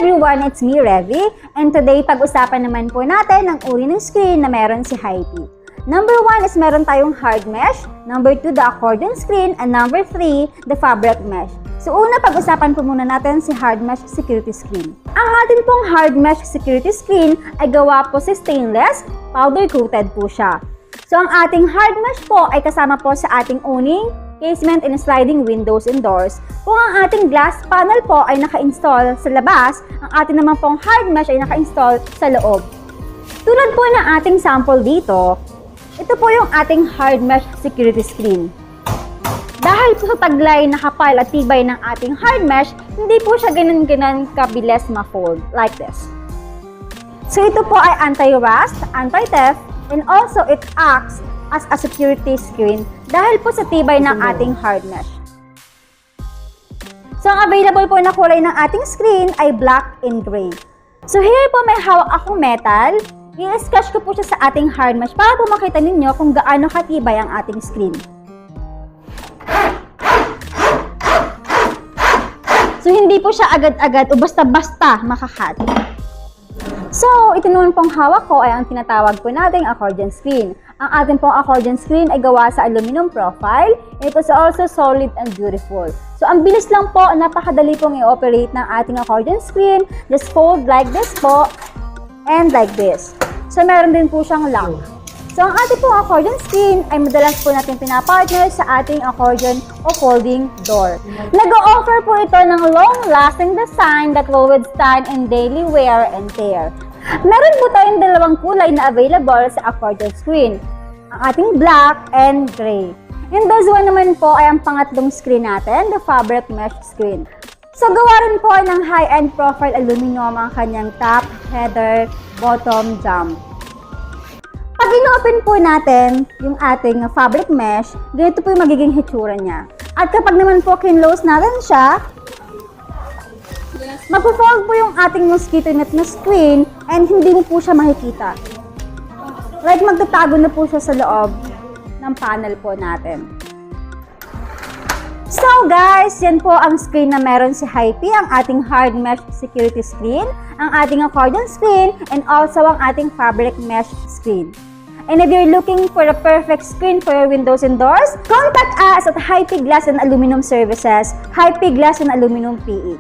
everyone, it's me, Revy, and today pag-usapan naman po natin ang uri ng screen na meron si Hype. Number 1 is meron tayong hard mesh, number 2 the accordion screen, and number 3 the fabric mesh. So una, pag-usapan po muna natin si hard mesh security screen. Ang atin pong hard mesh security screen ay gawa po sa stainless, powder coated po siya. So ang ating hard mesh po ay kasama po sa ating owning, casement, and sliding windows and doors. Kung ang ating glass panel po ay naka-install sa labas, ang ating naman pong hard mesh ay naka-install sa loob. Tulad po ng ating sample dito, ito po yung ating hard mesh security screen. Dahil po sa taglay, nakapal at tibay ng ating hard mesh, hindi po siya ganun-ganon kabilis ma-fold, like this. So ito po ay anti-rust, anti-theft, and also it acts as a security screen dahil po sa tibay ng ating hard mesh. So ang available po na kulay ng ating screen ay black and gray. So here po may hawak akong metal. I-sketch ko po siya sa ating hard mesh para po makita ninyo kung gaano katibay ang ating screen. So hindi po siya agad-agad o basta-basta makakat. So ito naman pong hawak ko ay ang tinatawag po nating accordion screen. Ang ating pong accordion screen ay gawa sa aluminum profile. It is also solid and beautiful. So ang bilis lang po, napakadali pong i-operate ng ating accordion screen. Just fold like this po and like this. So meron din po siyang lock. So ang ating pong accordion screen ay madalas po natin pinapartner sa ating accordion o folding door. Nag-o-offer po ito ng long-lasting design that will withstand in daily wear and tear. Meron po tayong dalawang kulay na available sa accordion screen. Ang ating black and gray. And this one naman po ay ang pangatlong screen natin, the fabric mesh screen. So gawa rin po ng high-end profile aluminum ang kanyang top, header, bottom, jump. Pag ino-open po natin yung ating fabric mesh, ganito po yung magiging hitsura niya. At kapag naman po kinlose natin siya, magpo-fold po yung ating mosquito net na screen and hindi mo po siya makikita. Like magtatago na po siya sa loob ng panel po natin. So guys, yan po ang screen na meron si Hype, ang ating hard mesh security screen, ang ating accordion screen, and also ang ating fabric mesh screen. And if you're looking for a perfect screen for your windows and doors, contact us at Hype Glass and Aluminum Services, Hype Glass and Aluminum PH.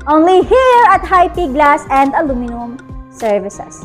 Only here at Hype Glass and Aluminum Services.